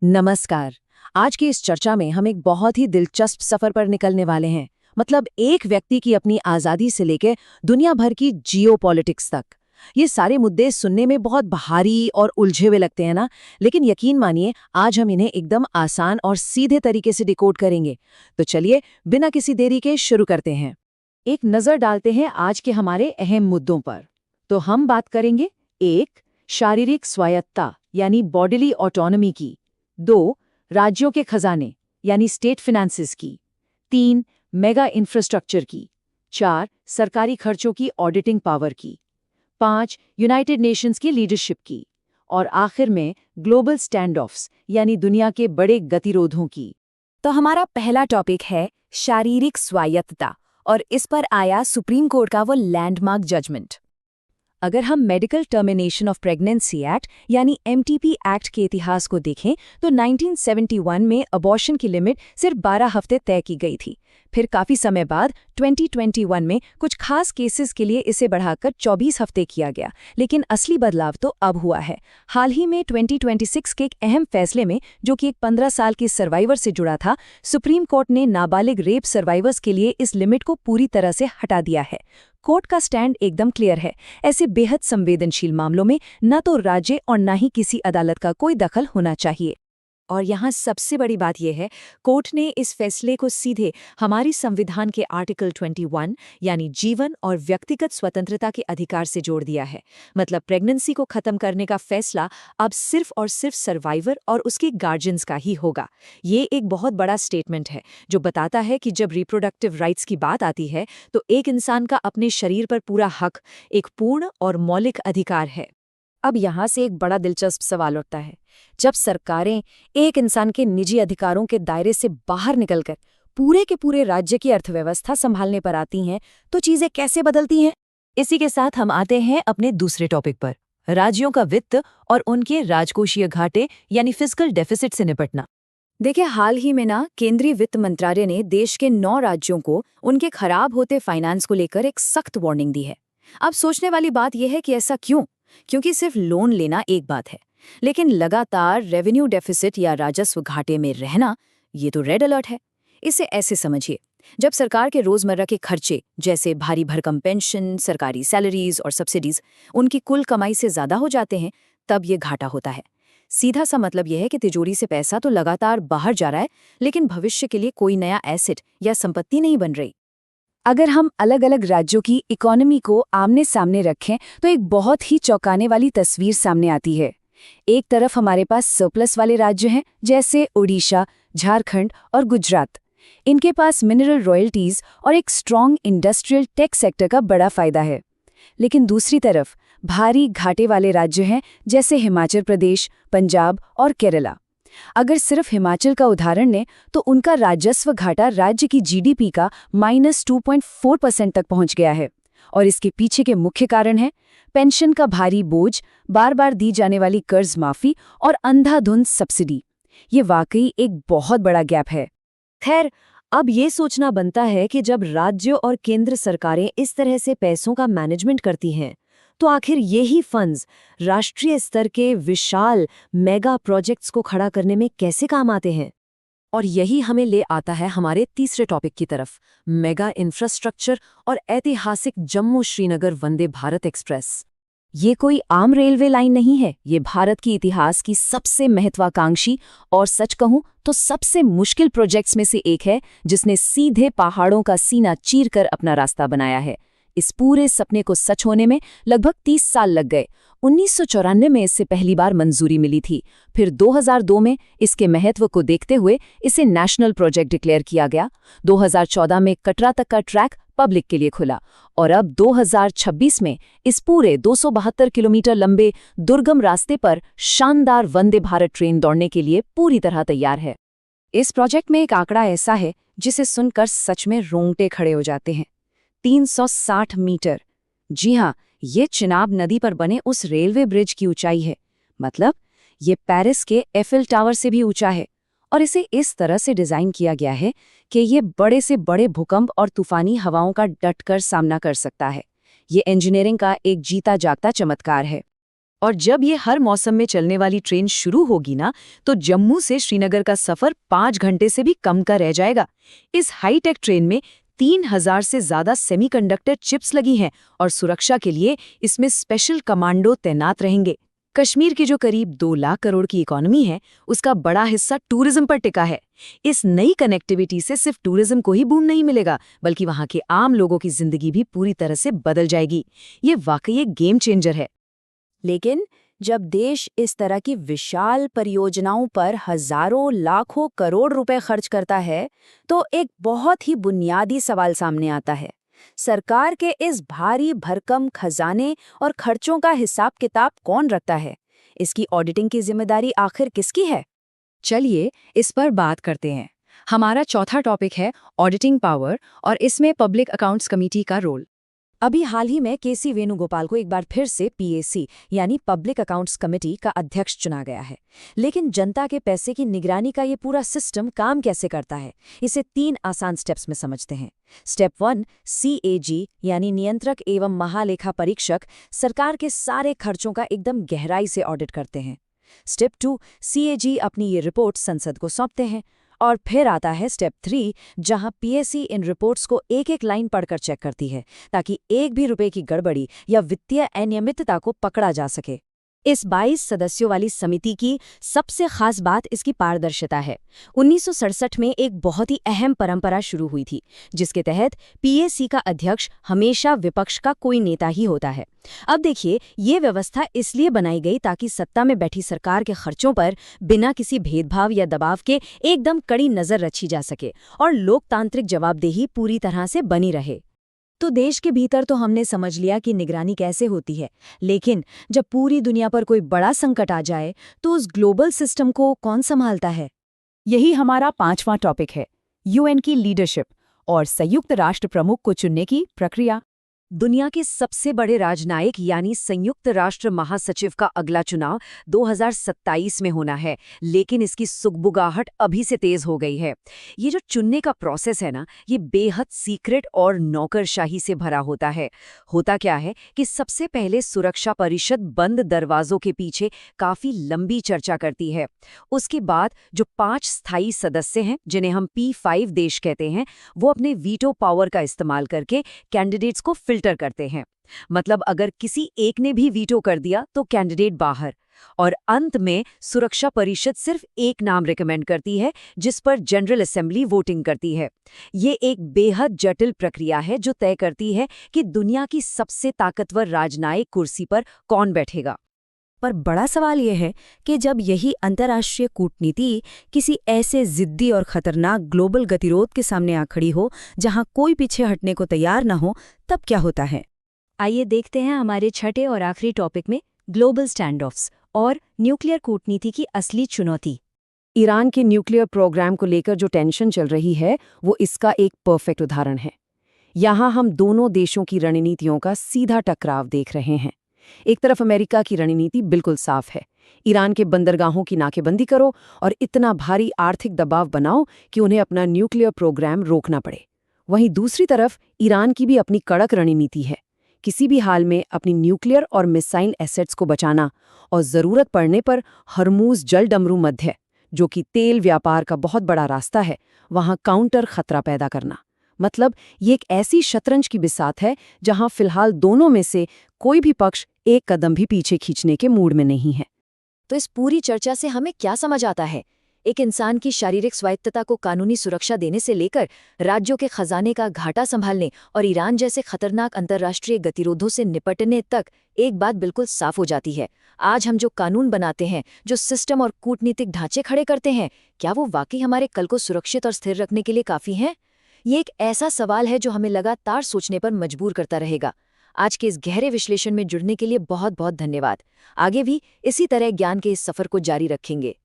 नमस्कार। आज की इस चर्चा में हम एक बहुत ही दिलचस्प सफर पर निकलने वाले हैं। मतलब एक व्यक्ति की अपनी आजादी से लेकर दुनिया भर की जियोपॉलिटिक्स तक। ये सारे मुद्दे सुनने में बहुत भारी और उलझे हुए लगते हैं ना, लेकिन यकीन मानिए आज हम इन्हें एकदम आसान और सीधे तरीके से डिकोड करेंगे। तो चलिए बिना किसी देरी के शुरू करते हैं। एक नजर डालते हैं आज के हमारे अहम मुद्दों पर। तो हम बात करेंगे एक, शारीरिक स्वायत्तता यानी बॉडीली ऑटोनॉमी की। 2. राज्यों के खजाने यानी स्टेट फिनेंसेस की। 3. मेगा इंफ्रास्ट्रक्चर की। 4. सरकारी खर्चों की ऑडिटिंग पावर की। 5. यूनाइटेड नेशंस की लीडरशिप की। और आखिर में ग्लोबल स्टैंड ऑफ्स यानी दुनिया के बड़े गतिरोधों की। तो हमारा पहला टॉपिक है शारीरिक स्वायत्तता, और इस पर आया सुप्रीम कोर्ट का वो लैंडमार्क जजमेंट। अगर हम medical termination of pregnancy act यानी एमटीपी एक्ट के इतिहास को देखें तो 1971 में अबॉर्शन की लिमिट सिर्फ 12 हफ्ते तय की गई थी। फिर काफी समय बाद 2021 में कुछ खास केसेस के लिए इसे बढ़ाकर 24 हफ्ते किया गया, लेकिन असली बदलाव तो अब हुआ है। हाल ही में 2026 के एक अहम फैसले में, जो कि एक 15 साल की सर्वाइवर से जुड़ा था, सुप्रीम कोर्ट ने नाबालिग रेप सर्वाइवर्स के लिए इस लिमिट को पूरी तरह से हटा दिया है। कोर्ट का स्टैंड एकदम क्लियर है। ऐसे बेहद संवेदनशील मामलों में न तो राज्य और न ही किसी अदालत का कोई दखल होना चाहिए। और यहाँ सबसे बड़ी बात यह है, कोर्ट ने इस फैसले को सीधे हमारी संविधान के आर्टिकल 21 यानी जीवन और व्यक्तिगत स्वतंत्रता के अधिकार से जोड़ दिया है। मतलब प्रेगनेंसी को खत्म करने का फैसला अब सिर्फ और सिर्फ सर्वाइवर और उसके गार्जियंस का ही होगा। ये एक बहुत बड़ा स्टेटमेंट है जो बताता है कि जब रिप्रोडक्टिव राइट्स की बात आती है तो एक इंसान का अपने शरीर पर पूरा हक एक पूर्ण और मौलिक अधिकार है। अब यहाँ से एक बड़ा दिलचस्प सवाल उठता है, जब सरकारें एक इंसान के निजी अधिकारों के दायरे से बाहर निकलकर पूरे के पूरे राज्य की अर्थव्यवस्था संभालने पर आती हैं, तो चीजें कैसे बदलती हैं? इसी के साथ हम आते हैं अपने दूसरे टॉपिक पर, राज्यों का वित्त और उनके राजकोषीय घाटे यानी फिस्कल डेफिसिट से निपटना। देखिए, हाल ही में केंद्रीय वित्त मंत्रालय ने देश के 9 राज्यों को उनके खराब होते फाइनेंस को लेकर एक सख्त वार्निंग दी है। अब सोचने वाली बात यह है कि ऐसा क्यों? क्योंकि सिर्फ लोन लेना एक बात है, लेकिन लगातार रेवेन्यू डेफिसिट या राजस्व घाटे में रहना, ये तो रेड अलर्ट है। इसे ऐसे समझिए, जब सरकार के रोजमर्रा के खर्चे जैसे भारी भरकम पेंशन, सरकारी सैलरीज और सब्सिडीज उनकी कुल कमाई से ज्यादा हो जाते हैं, तब ये घाटा होता है। सीधा सा मतलब यह है कि तिजोरी से पैसा तो लगातार बाहर जा रहा है, लेकिन भविष्य के लिए कोई नया एसेट या संपत्ति नहीं बन रही। अगर हम अलग अलग राज्यों की इकोनॉमी को आमने सामने रखें तो एक बहुत ही चौंकाने वाली तस्वीर सामने आती है। एक तरफ हमारे पास सरप्लस वाले राज्य हैं, जैसे ओडिशा, झारखंड और गुजरात। इनके पास मिनरल रॉयल्टीज और एक स्ट्रॉन्ग इंडस्ट्रियल टेक सेक्टर का बड़ा फायदा है। लेकिन दूसरी तरफ भारी घाटे वाले राज्य हैं, जैसे हिमाचल प्रदेश, पंजाब और केरला। अगर सिर्फ हिमाचल का उदाहरण लें तो उनका राजस्व घाटा राज्य की जीडीपी का -2.4% तक पहुंच गया है। और इसके पीछे के मुख्य कारण हैं पेंशन का भारी बोझ, बार बार दी जाने वाली कर्ज माफी और अंधाधुंध सब्सिडी। ये वाकई एक बहुत बड़ा गैप है। खैर, अब ये सोचना बनता है कि जब राज्यों और केंद्र सरकारें इस तरह से पैसों का मैनेजमेंट करती हैं, तो आखिर यही फंड्स राष्ट्रीय स्तर के विशाल मेगा प्रोजेक्ट्स को खड़ा करने में कैसे काम आते हैं? और यही हमें ले आता है हमारे तीसरे टॉपिक की तरफ, मेगा इंफ्रास्ट्रक्चर और ऐतिहासिक जम्मू श्रीनगर वंदे भारत एक्सप्रेस। ये कोई आम रेलवे लाइन नहीं है, ये भारत की इतिहास की सबसे महत्वाकांक्षी और सच कहूं तो सबसे मुश्किल प्रोजेक्ट्स में से एक है, जिसने सीधे पहाड़ों का सीना चीरकर अपना रास्ता बनाया है। इस पूरे सपने को सच होने में लगभग 30 साल लग गए। 1994 में इससे पहली बार मंजूरी मिली थी। फिर 2002 में इसके महत्व को देखते हुए इसे नेशनल प्रोजेक्ट डिक्लेयर किया गया। 2014 में कटरा तक का ट्रैक पब्लिक के लिए खुला और अब 2026 में इस पूरे 272 किलोमीटर लंबे दुर्गम रास्ते पर शानदार वंदे भारत ट्रेन दौड़ने के लिए पूरी तरह तैयार है। इस प्रोजेक्ट में एक आंकड़ा ऐसा है जिसे सुनकर सच में रोंगटे खड़े हो जाते हैं। 360 मीटर। जी हाँ, ये चिनाब नदी पर बने उस रेलवे ब्रिज की ऊंचाई है। मतलब ये पेरिस के एफिल टावर से भी ऊंचा है। और इसे इस तरह से डिजाइन किया गया है कि ये बड़े से बड़े भूकंप और तूफानी हवाओं का डटकर सामना कर सकता है। ये इंजीनियरिंग का एक जीता जागता चमत्कार है। और जब ये हर मौसम में चलने वाली ट्रेन शुरू होगी ना, तो जम्मू से श्रीनगर का सफर 5 घंटे से भी कम का रह जाएगा। इस हाईटेक ट्रेन में 3000 से ज्यादा सेमीकंडक्टर चिप्स लगी हैं और सुरक्षा के लिए इसमें स्पेशल कमांडो तैनात रहेंगे। कश्मीर की जो करीब 2 लाख करोड़ की इकोनॉमी है, उसका बड़ा हिस्सा टूरिज्म पर टिका है। इस नई कनेक्टिविटी से सिर्फ टूरिज्म को ही बूम नहीं मिलेगा, बल्कि वहां के आम लोगों की जिंदगी भी पूरी तरह से बदल जाएगी। ये वाकई एक गेम चेंजर है। लेकिन जब देश इस तरह की विशाल परियोजनाओं पर हजारों लाखों करोड़ रुपए खर्च करता है, तो एक बहुत ही बुनियादी सवाल सामने आता है। सरकार के इस भारी भरकम खजाने और खर्चों का हिसाब किताब कौन रखता है? इसकी ऑडिटिंग की जिम्मेदारी आखिर किसकी है? चलिए इस पर बात करते हैं। हमारा चौथा टॉपिक है ऑडिटिंग पावर, और इसमें पब्लिक अकाउंट्स कमेटी का रोल। अभी हाल ही में केसी वेणुगोपाल को एक बार फिर से पीएसी यानी पब्लिक अकाउंट्स कमेटी का अध्यक्ष चुना गया है। लेकिन जनता के पैसे की निगरानी का ये पूरा सिस्टम काम कैसे करता है, इसे 3 आसान स्टेप्स में समझते हैं। स्टेप 1, सीएजी यानी नियंत्रक एवं महालेखा परीक्षक सरकार के सारे खर्चों का एकदम गहराई से ऑडिट करते हैं। स्टेप 2, सीएजी अपनी ये रिपोर्ट संसद को सौंपते हैं। और फिर आता है स्टेप 3, जहां पीएसी इन रिपोर्ट्स को एक एक लाइन पढ़कर चेक करती है, ताकि एक भी रुपए की गड़बड़ी या वित्तीय अनियमितता को पकड़ा जा सके। इस 22 सदस्यों वाली समिति की सबसे खास बात इसकी पारदर्शिता है। 1967 में एक बहुत ही अहम परंपरा शुरू हुई थी, जिसके तहत पीएसी का अध्यक्ष हमेशा विपक्ष का कोई नेता ही होता है। अब देखिए, ये व्यवस्था इसलिए बनाई गई ताकि सत्ता में बैठी सरकार के खर्चों पर बिना किसी भेदभाव या दबाव के एकदम कड़ी नजर रखी जा सके और लोकतांत्रिक जवाबदेही पूरी तरह से बनी रहे। तो देश के भीतर तो हमने समझ लिया कि निगरानी कैसे होती है, लेकिन जब पूरी दुनिया पर कोई बड़ा संकट आ जाए, तो उस ग्लोबल सिस्टम को कौन संभालता है? यही हमारा 5वां टॉपिक है, यूएन की लीडरशिप और संयुक्त राष्ट्र प्रमुख को चुनने की प्रक्रिया। दुनिया के सबसे बड़े राजनयिक यानी संयुक्त राष्ट्र महासचिव का अगला चुनाव 2027 में होना है, लेकिन इसकी सुगबुगाहट अभी से तेज हो गई है। ये जो चुनने का प्रोसेस है ना, ये बेहद सीक्रेट और नौकरशाही से भरा होता है। होता क्या है कि सबसे पहले सुरक्षा परिषद बंद दरवाजों के पीछे काफी लंबी चर्चा करती है। उसके बाद जो 5 स्थायी सदस्य हैं, जिन्हें हम P5 देश कहते हैं, वो अपने वीटो पावर का इस्तेमाल करके कैंडिडेट्स को फिल्टर करते हैं। मतलब अगर किसी एक ने भी वीटो कर दिया तो कैंडिडेट बाहर। और अंत में सुरक्षा परिषद सिर्फ एक नाम रिकमेंड करती है, जिस पर जनरल असेंबली वोटिंग करती है। ये एक बेहद जटिल प्रक्रिया है जो तय करती है कि दुनिया की सबसे ताकतवर राजनयिक कुर्सी पर कौन बैठेगा। पर बड़ा सवाल यह है कि जब यही अंतर्राष्ट्रीय कूटनीति किसी ऐसे जिद्दी और खतरनाक ग्लोबल गतिरोध के सामने आ खड़ी हो, जहां कोई पीछे हटने को तैयार न हो, तब क्या होता है? आइए देखते हैं हमारे छठे और आखिरी टॉपिक में ग्लोबल स्टैंड ऑफ्स और न्यूक्लियर कूटनीति की असली चुनौती। ईरान के न्यूक्लियर प्रोग्राम को लेकर जो टेंशन चल रही है, वो इसका एक परफेक्ट उदाहरण है। यहाँ हम दोनों देशों की रणनीतियों का सीधा टकराव देख रहे हैं। एक तरफ अमेरिका की रणनीति बिल्कुल साफ है, ईरान के बंदरगाहों की नाकेबंदी करो और इतना भारी आर्थिक दबाव बनाओ कि उन्हें अपना न्यूक्लियर प्रोग्राम रोकना पड़े। वहीं दूसरी तरफ ईरान की भी अपनी कड़क रणनीति है, किसी भी हाल में अपनी न्यूक्लियर और मिसाइल एसेट्स को बचाना और जरूरत पड़ने पर हरमूज जल डमरू मध्य, जो कि तेल व्यापार का बहुत बड़ा रास्ता है, वहां काउंटर खतरा पैदा करना। मतलब ये एक ऐसी शतरंज की बिसात है जहां फिलहाल दोनों में से कोई भी पक्ष एक कदम भी पीछे खींचने के मूड में नहीं है। तो इस पूरी चर्चा से हमें क्या समझ आता है? एक इंसान की शारीरिक स्वायत्तता को कानूनी सुरक्षा देने से लेकर राज्यों के खजाने का घाटा संभालने और ईरान जैसे खतरनाक अंतर्राष्ट्रीय गतिरोधों से निपटने तक एक बात बिल्कुल साफ हो जाती है। आज हम जो कानून बनाते हैं, जो सिस्टम और कूटनीतिक ढांचे खड़े करते हैं, क्या वो वाकई हमारे कल को सुरक्षित और स्थिर रखने के लिए काफी हैं? ये एक ऐसा सवाल है जो हमें लगातार सोचने पर मजबूर करता रहेगा। आज के इस गहरे विश्लेषण में जुड़ने के लिए बहुत बहुत धन्यवाद। आगे भी इसी तरह ज्ञान के इस सफर को जारी रखेंगे।